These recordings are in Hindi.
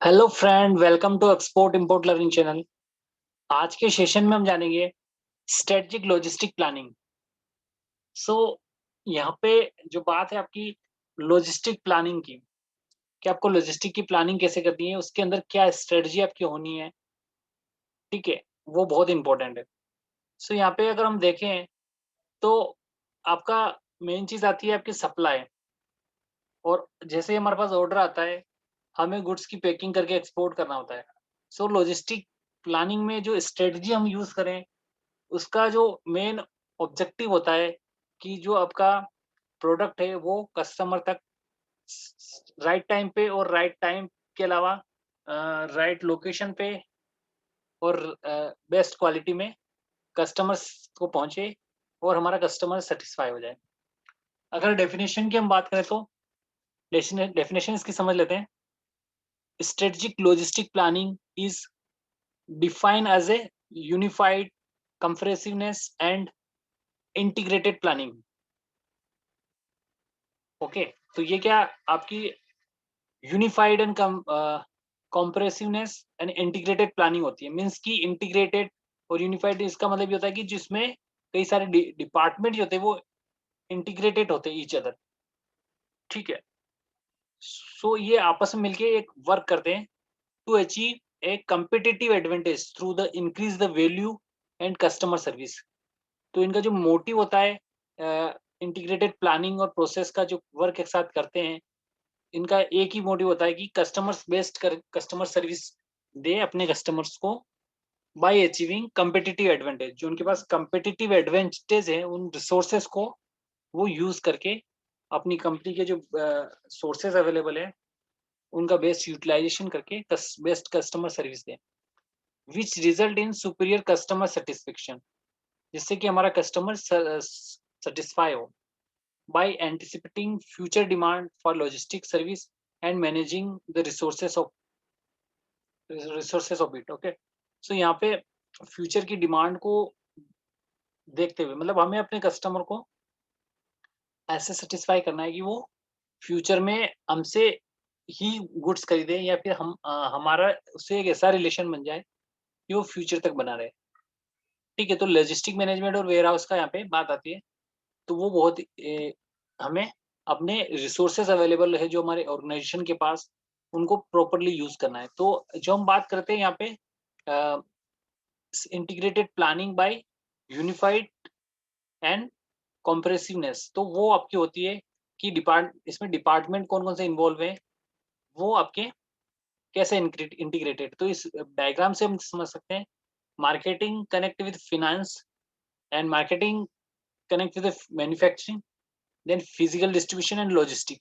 Hello friend, welcome to export import learning channel. आज के सेशन में हम जानेंगे स्ट्रेटजिक लॉजिस्टिक प्लानिंग। सो यहाँ पे जो बात है आपकी लॉजिस्टिक प्लानिंग की, कि आपको लॉजिस्टिक की प्लानिंग कैसे करनी है, उसके अंदर क्या स्ट्रेटजी आपकी होनी है, ठीक है, वो बहुत इंपॉर्टेंट है। सो यहाँ पे अगर हम देखें तो आपका मेन चीज आती है आपकी सप्लाई। और जैसे ही हमारे पास ऑर्डर आता है, हमें गुड्स की पैकिंग करके एक्सपोर्ट करना होता है। सो लॉजिस्टिक प्लानिंग में जो स्ट्रेटजी हम यूज करें, उसका जो मेन ऑब्जेक्टिव होता है कि जो आपका प्रोडक्ट है वो कस्टमर तक राइट टाइम पे और राइट टाइम के अलावा राइट लोकेशन पे और बेस्ट क्वालिटी में कस्टमर्स को पहुंचे और हमारा कस्टमर सेटिस्फाई हो जाए। अगर डेफिनेशन की हम बात करें तो डेफिनेशन इसकी समझ लेते हैं। Strategic logistic planning is defined as a unified comprehensiveness and integrated planning। Okay, तो ये क्या आपकी unified and comprehensiveness and integrated planning होती है। मीन्स की इंटीग्रेटेड और यूनिफाइड, इसका मतलब ये होता है कि जिसमें कई सारे डिपार्टमेंट जो होते हैं वो इंटीग्रेटेड होते हैं ईच अदर, ठीक है। सो ये आपस में मिलके एक वर्क करते हैं to achieve a competitive advantage through the increase the value and customer service. तो इनका जो मोटिव होता है, इंटीग्रेटेड प्लानिंग और प्रोसेस का जो वर्क एक साथ करते हैं, इनका एक ही मोटिव होता है कि कस्टमर्स बेस्ट कस्टमर सर्विस दे अपने कस्टमर्स को बाय अचीविंग कम्पिटिटिव एडवांटेज। जो उनके पास कम्पिटिटिव एडवांटेज है, उन रिसोर्सेस को वो यूज करके अपनी कंपनी के जो सोर्सेज अवेलेबल है उनका बेस्ट यूटिलाइजेशन करके बेस्ट कस्टमर सर्विस दें, which result in superior customer satisfaction, जिससे कि हमारा कस्टमर सेटिस्फाई हो by anticipating future demand for logistic service and managing the resources of it। Okay, so यहाँ पे फ्यूचर की डिमांड को देखते हुए, मतलब हमें अपने कस्टमर को ऐसे सेटिस्फाई करना है कि वो फ्यूचर में हमसे ही गुड्स खरीदे, या फिर हम हमारा उससे एक ऐसा रिलेशन बन जाए कि वो फ्यूचर तक बना रहे। ठीक है, तो लॉजिस्टिक मैनेजमेंट और वेयर हाउस का यहाँ पे बात आती है। तो वो बहुत हमें अपने रिसोर्सेज अवेलेबल है जो हमारे ऑर्गेनाइजेशन के पास, उनको प्रॉपरली यूज करना है। तो जो हम बात करते हैं यहाँ पे integrated planning by unified and comprehensiveness, तो वो आपकी होती है कि इसमें डिपार्टमेंट कौन कौन से इन्वॉल्व है, वो आपके कैसे इंटीग्रेटेड। तो इस डायग्राम से हम समझ सकते हैं, marketing connect with finance and marketing connect with manufacturing, then physical distribution and logistic.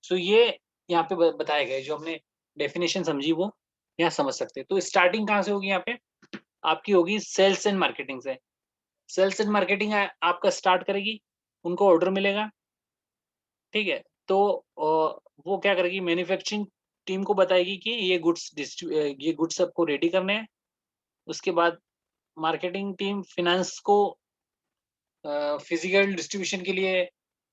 So ये यहाँ पे बताया गया है, जो हमने डेफिनेशन समझी वो यहाँ समझ सकते हैं। तो स्टार्टिंग कहाँ से होगी, यहाँ पे आपकी होगी सेल्स एंड मार्केटिंग से। सेल्स एंड मार्केटिंग आपका स्टार्ट करेगी, उनको ऑर्डर मिलेगा, ठीक है। तो वो क्या करेगी, मैन्युफैक्चरिंग टीम को बताएगी कि ये गुड्स सबको रेडी करने हैं। उसके बाद मार्केटिंग टीम फिनेंस को फिजिकल डिस्ट्रीब्यूशन के लिए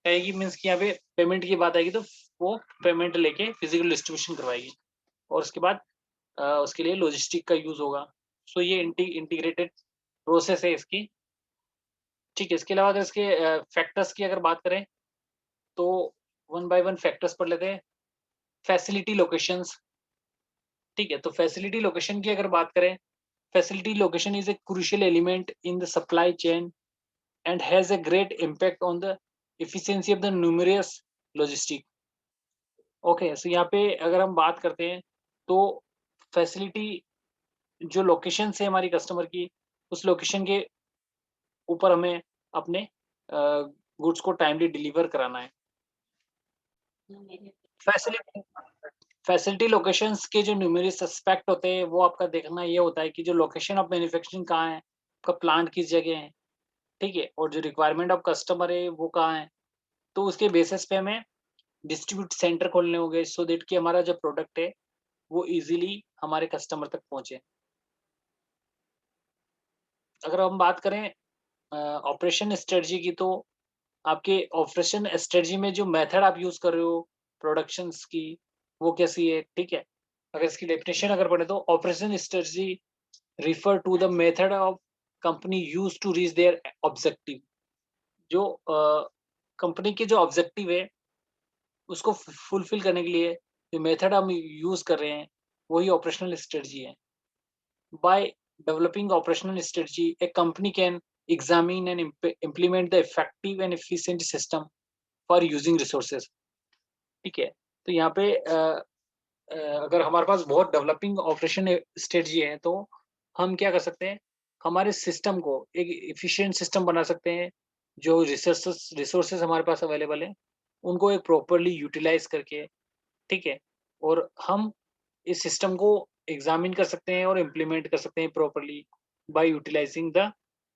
कहेगी। मीन्स कि यहाँ पे पेमेंट की बात आएगी तो वो पेमेंट लेके फिजिकल डिस्ट्रीब्यूशन करवाएगी, और उसके बाद उसके लिए लॉजिस्टिक का यूज होगा। सो ये इंटीग्रेटेड प्रोसेस है इसकी, ठीक है। इसके अलावा अगर इसके फैक्टर्स की अगर बात करें तो वन बाय वन फैक्टर्स पढ़ लेते हैं। फैसिलिटी लोकेशंस, ठीक है। तो फैसिलिटी लोकेशन की अगर बात करें, facility location is a crucial element in the supply chain and has a great impact on the efficiency of the numerous logistic। Okay, so यहाँ पे अगर हम बात करते हैं तो फैसिलिटी, जो लोकेशन है हमारी कस्टमर की, उस लोकेशन के ऊपर हमें अपने गुड्स को टाइमली डिलीवर कराना है। फैसिलिटी फैसिलिटी लोकेशंस के जो न्यूमेरियस एस्पेक्ट होते हैं, वो आपका देखना ये होता है कि जो लोकेशन ऑफ मैन्युफैक्चरिंग कहाँ है, आपका प्लांट किस जगह है, ठीक है, और जो रिक्वायरमेंट ऑफ कस्टमर है वो कहाँ है। तो उसके बेसिस पे हमें डिस्ट्रीब्यूट सेंटर खोलने होंगे, सो दैट कि हमारा जो प्रोडक्ट है वो इजीली हमारे कस्टमर तक पहुंचे। अगर हम बात करें ऑपरेशन स्ट्रेटजी की, तो आपके ऑपरेशन स्ट्रेटजी में जो मेथड आप यूज कर रहे हो प्रोडक्शंस की, वो कैसी है, ठीक है। अगर इसकी डेफिनेशन अगर पढ़े तो operation strategy refer to the method of company use to reach their objective. जो कंपनी के जो ऑब्जेक्टिव है उसको फुलफिल करने के लिए जो मेथड हम यूज कर रहे हैं वही ऑपरेशनल स्ट्रेटजी है। By developing operational strategy A company can examine and implement the effective and efficient system for using resources. ठीक है, तो यहाँ पे अगर हमारे पास बहुत डेवलपिंग ऑपरेशन स्ट्रेटजी है तो हम क्या कर सकते हैं, हमारे सिस्टम को एक एफिशिएंट सिस्टम बना सकते हैं। जो रिसोर्सेस रिसोर्सेस हमारे पास अवेलेबल है उनको एक प्रॉपरली यूटिलाइज करके, ठीक है, और हम इस सिस्टम को एग्जामिन कर सकते हैं और इम्प्लीमेंट कर सकते हैं properly by utilising the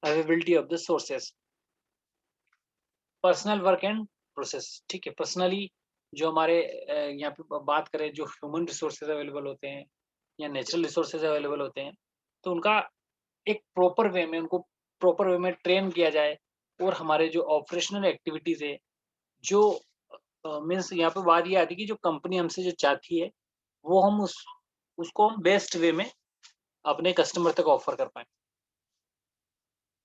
availability of the sources. Personal work and process, ठीक है, पर्सनली जो हमारे यहाँ पे बात करें जो ह्यूमन रिसोर्सेज अवेलेबल होते हैं या नेचुरल रिसोर्सेज अवेलेबल होते हैं, तो उनका एक प्रॉपर वे में उनको प्रॉपर वे में ट्रेन किया जाए। और हमारे जो ऑपरेशनल एक्टिविटीज है, जो मीन्स यहाँ पे बात ये आती है कि जो कंपनी हमसे जो चाहती है वो हम उसको हम बेस्ट वे में अपने कस्टमर तक ऑफर कर पाए।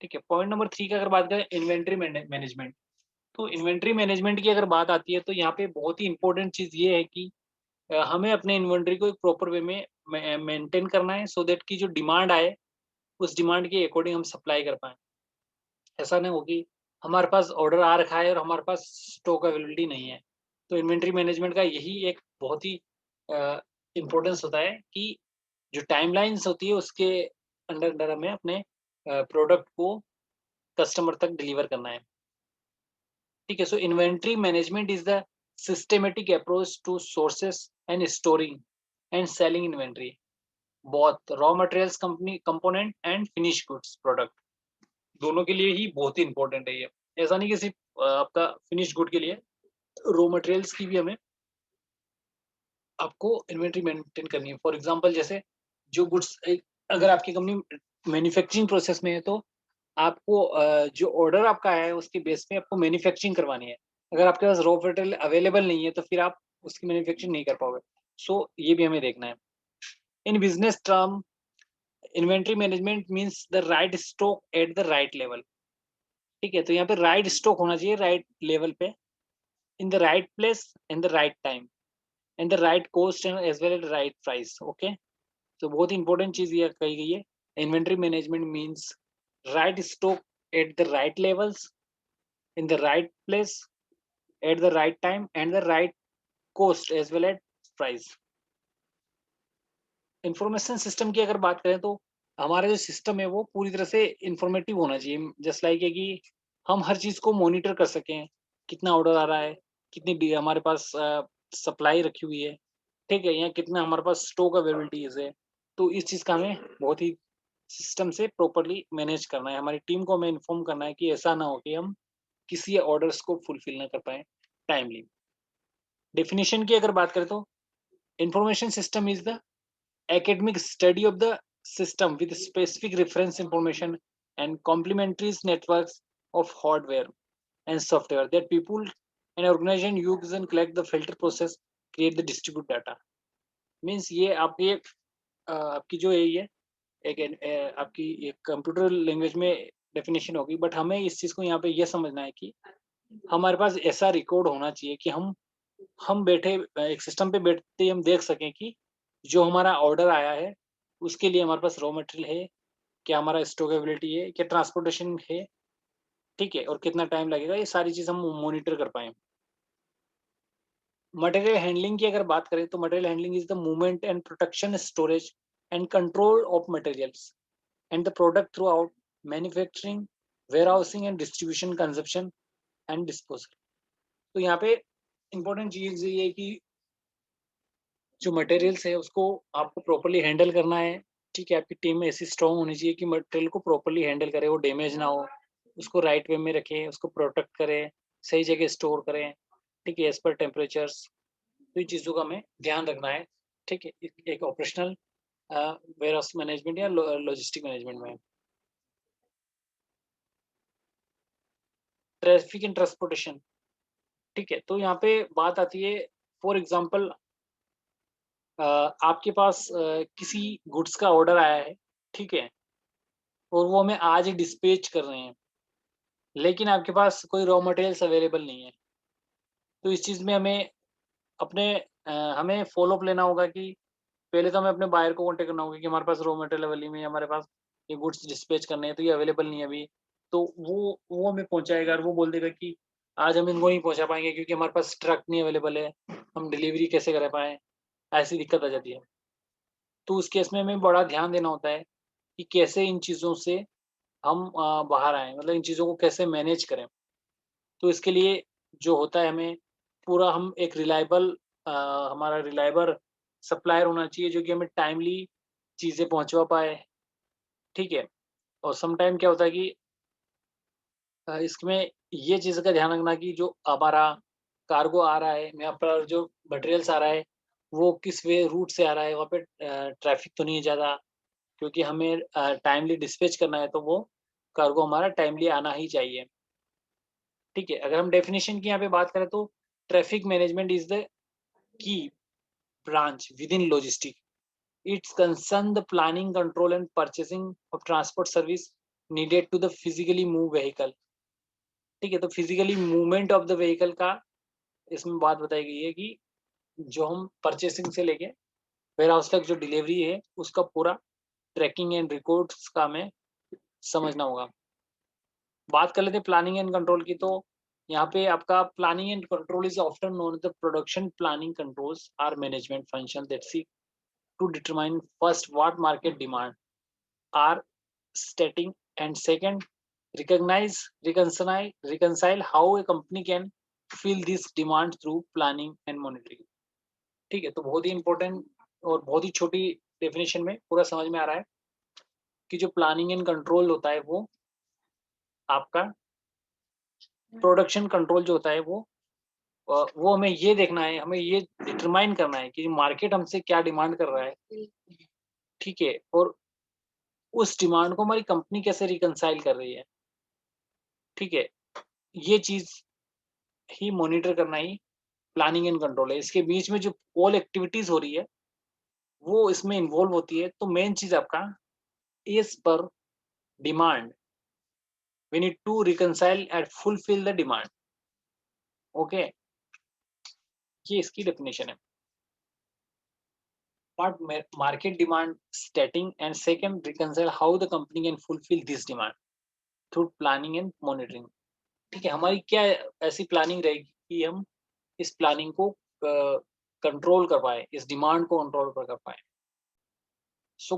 ठीक है, पॉइंट नंबर 3 की अगर बात करें इन्वेंट्री मैनेजमेंट, तो इन्वेंट्री मैनेजमेंट की अगर बात आती है तो यहाँ पे बहुत ही इंपॉर्टेंट चीज़ ये है कि हमें अपने इन्वेंट्री को एक प्रॉपर वे में मेंटेन करना है सो दैट की जो डिमांड आए उस डिमांड के अकॉर्डिंग हम सप्लाई कर पाएँ। ऐसा ना हो कि हमारे पास ऑर्डर आ रखा है और हमारे पास स्टॉक अवेलेबिलिटी नहीं है। तो इन्वेंट्री मैनेजमेंट का यही एक बहुत ही अ, इम्पोर्टेंस होता है कि जो टाइमलाइन्स होती है उसके अंडर अंडर हमें अपने प्रोडक्ट को कस्टमर तक डिलीवर करना है। ठीक है, so inventory management is the systematic approach to sources and storing and selling inventory, both raw materials company component and finish goods product, दोनों के लिए ही बहुत ही इंपॉर्टेंट है ये। ऐसा नहीं कि सिर्फ आपका फिनिश गुड के लिए, रॉ मटेरियल्स की भी हमें आपको इन्वेंट्री मेंटेन करनी है। फॉर एग्जांपल जैसे जो गुड्स अगर आपकी कंपनी मैन्युफैक्चरिंग प्रोसेस में है तो आपको जो ऑर्डर आपका आया है उसके बेस पे आपको मैन्युफैक्चरिंग करवानी है। अगर आपके पास रॉ मटेरियल अवेलेबल नहीं है तो फिर आप उसकी मैन्युफैक्चरिंग नहीं कर पाओगे। सो ये भी हमें देखना है। In business term inventory management means the right stock at the right level. ठीक है, तो यहाँ पे राइट स्टॉक होना चाहिए राइट लेवल पे, in the right place, in the right time, in the right cost and as well as right price. Okay, तो बहुत ही इंपॉर्टेंट चीज ये कही गई है। Inventory management means right stock at the right levels, in the right place, at the right time and the right cost as well as price. Information system की अगर बात करें तो हमारा जो सिस्टम है वो पूरी तरह से इंफॉर्मेटिव होना चाहिए। जस्ट लाइक है कि हम हर चीज को मॉनिटर कर सकें, कितना ऑर्डर आ रहा है, कितनी हमारे पास सप्लाई रखी हुई है, ठीक है, या कितना हमारे पास स्टॉक अवेलेबिलिटीज है। तो इस चीज का हमें बहुत ही सिस्टम से प्रॉपरली मैनेज करना है। हमारी टीम को हमें इन्फॉर्म करना है कि ऐसा ना हो कि हम किसी ऑर्डर्स को फुलफिल ना कर पाए टाइमली। डेफिनेशन की अगर बात करें तो information system is the academic study of the system with specific reference information and complementary networks of hardware and software that people and organization use and collect the filter process, create the distribute data। Means ये आपकी आपकी जो है ये एक आपकी एक कंप्यूटर लैंग्वेज में डेफिनेशन होगी, बट हमें इस चीज़ को यहाँ पे ये समझना है कि हमारे पास ऐसा रिकॉर्ड होना चाहिए कि हम बैठे एक सिस्टम पे बैठते ही हम देख सकें कि जो हमारा ऑर्डर आया है उसके लिए हमारे पास रॉ मटेरियल है, क्या हमारा स्टॉक अवेलेबिलिटी है, क्या ट्रांसपोर्टेशन है, ठीक है, और कितना टाइम लगेगा, ये सारी चीज़ हम मॉनिटर कर पाएँ। मटेरियल हैंडलिंग की अगर बात करें तो material handling is the movement and protection, storage and control of materials and the product through out manufacturing, warehousing and distribution, consumption and disposal. तो यहाँ पे इंपॉर्टेंट चीज़ ये है कि जो मटेरियल्स है उसको आपको प्रॉपर्ली हैंडल करना है। ठीक है, आपकी टीम में ऐसी स्ट्रॉन्ग होनी चाहिए कि मटेरियल को प्रॉपर्ली हैंडल करे, वो डैमेज ना हो, उसको राइट वे में रखें, उसको प्रोटेक्ट करें, सही जगह स्टोर करें, ठीक है, एज पर टेम्परेचर्स। तो इन चीज़ों का हमें ध्यान रखना है। ठीक है, एक ऑपरेशनल वेयर हाउस मैनेजमेंट या लॉजिस्टिक मैनेजमेंट में। ट्रैफिक एंड ट्रांसपोर्टेशन, ठीक है, तो यहाँ पे बात आती है। फॉर एग्जाम्पल आपके पास किसी गुड्स का ऑर्डर आया है, ठीक है? और वो हमें आज ही डिस्पैच कर रहे हैं, लेकिन आपके पास कोई रॉ मटेरियल्स अवेलेबल नहीं है। तो इस चीज़ में हमें फ़ॉलो अप लेना होगा कि पहले तो हमें अपने बायर को कॉन्टैक्ट करना होगा कि हमारे पास रॉ मटेरियल अवेलेबल नहीं है, हमारे पास ये गुड्स डिस्पैच करने हैं, तो ये अवेलेबल नहीं है अभी। तो वो हमें पहुँचाएगा और वो बोल देगा कि आज हम इनको नहीं पहुँचा पाएँगे क्योंकि हमारे पास ट्रक नहीं अवेलेबल है, हम डिलीवरी कैसे कर पाएँ? ऐसी दिक्कत आ जाती है। तो उस केस में हमें बड़ा ध्यान देना होता है कि कैसे इन चीज़ों से हम बाहर आएँ, मतलब इन चीज़ों को कैसे मैनेज करें। तो इसके लिए जो होता है हमें पूरा हम एक अ, हमारा रिलायबल सप्लायर होना चाहिए जो कि हमें टाइमली चीज़ें पहुँचवा पाए, ठीक है? और सम टाइम क्या होता है कि इसमें ये चीज़ का ध्यान रखना कि जो हमारा कार्गो आ रहा है, यहाँ पर जो मटेरियल्स आ रहा है, वो किस वे रूट से आ रहा है, वहाँ पे ट्रैफिक तो नहीं है ज़्यादा क्योंकि हमें टाइमली डिस्पैच करना है, तो वो कार्गो हमारा टाइमली आना ही चाहिए, ठीक है? अगर हम डेफिनिशन की यहाँ पे बात करें तो traffic management is the key branch within logistics. It's concern the planning, control, and purchasing of transport service needed to the physically move vehicle. ठीक है, तो physically movement of the vehicle का इसमें बात बताई गई है कि जो हम परचेसिंग से लेके वेयर हाउस तक जो डिलीवरी है उसका पूरा ट्रैकिंग एंड रिकॉर्ड्स का हमें समझना होगा। बात कर लेते हैं प्लानिंग एंड कंट्रोल की, तो यहाँ पे आपका planning and control is often known as the production planning controls are management function that seek to determine first what market demand are stating, and second reconcile how a company can fill this demand through planning and monitoring. ठीक है, तो बहुत ही इंपॉर्टेंट और बहुत ही छोटी डेफिनेशन में पूरा समझ में आ रहा है कि जो प्लानिंग एंड कंट्रोल होता है वो आपका प्रोडक्शन कंट्रोल जो होता है वो हमें ये देखना है, हमें ये डिटरमाइन करना है कि मार्केट हमसे क्या डिमांड कर रहा है, ठीक है? और उस डिमांड को हमारी कंपनी कैसे रिकंसाइल कर रही है, ठीक है? ये चीज़ ही मॉनिटर करना ही प्लानिंग एंड कंट्रोल है। इसके बीच में जो ऑल एक्टिविटीज़ हो रही है, वो इसमें इन्वॉल्व होती है। तो मेन चीज़ आपका as per demand, we need to reconcile and fulfil the demand, okay? ये इसकी डेफिनिशन है। What market demand stating, and second reconcile how the company can fulfill this demand through planning and monitoring. ठीक है, हमारी क्या ऐसी प्लानिंग रहेगी कि हम इस प्लानिंग को कंट्रोल कर पाए, इस डिमांड को कंट्रोल कर पाए। सो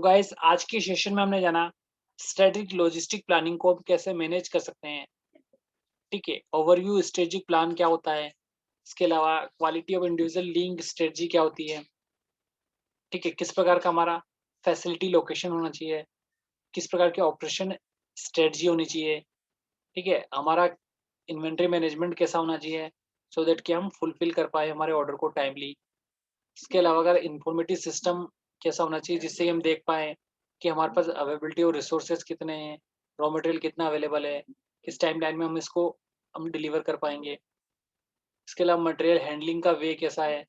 गाइस आज के सेशन में हमने जाना स्ट्रेटेजिक लॉजिस्टिक प्लानिंग को हम कैसे मैनेज कर सकते हैं, ठीक है? ओवरव्यू स्ट्रेटेजिक प्लान क्या होता है, इसके अलावा quality of individual link strategy क्या होती है, ठीक है? किस प्रकार का हमारा फैसिलिटी लोकेशन होना चाहिए, किस प्रकार की ऑपरेशन स्ट्रेटजी होनी चाहिए, ठीक है? हमारा इन्वेंटरी मैनेजमेंट कैसा होना चाहिए सो दैट कि हम फुलफिल कर पाए हमारे ऑर्डर को टाइमली। इसके अलावा अगर इन्फॉर्मेटिव सिस्टम कैसा होना चाहिए जिससे हम देख पाए कि हमारे पास अवेलेबिलिटी और रिसोर्सेज कितने हैं, रॉ मटेरियल कितना अवेलेबल है, किस टाइम लाइन में हम डिलीवर कर पाएंगे। इसके अलावा मटेरियल हैंडलिंग का वे कैसा है,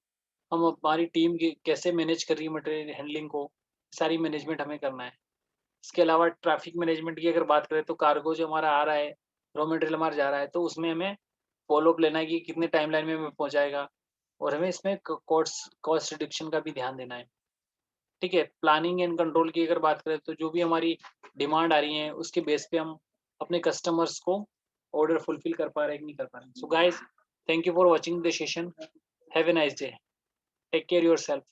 हम हमारी टीम कैसे मैनेज कर रही है मटेरियल हैंडलिंग को, सारी मैनेजमेंट हमें करना है। इसके अलावा ट्रैफिक मैनेजमेंट की अगर बात करें तो कार्गो जो हमारा आ रहा है, रॉ मटेरियल हमारा जा रहा है, तो उसमें हमें फ़ॉलो अप लेना है कि कितने टाइमलाइन में हमें पहुँचाएगा, और हमें इसमें क कॉस्ट रिडक्शन का भी ध्यान देना है, ठीक है? प्लानिंग एंड कंट्रोल की अगर बात करें तो जो भी हमारी डिमांड आ रही है, उसके बेस पे हम अपने कस्टमर्स को ऑर्डर फुलफिल कर पा रहे हैं कि नहीं कर पा रहे हैं। So guys, thank you for watching the session. Have a nice day. Take care yourself.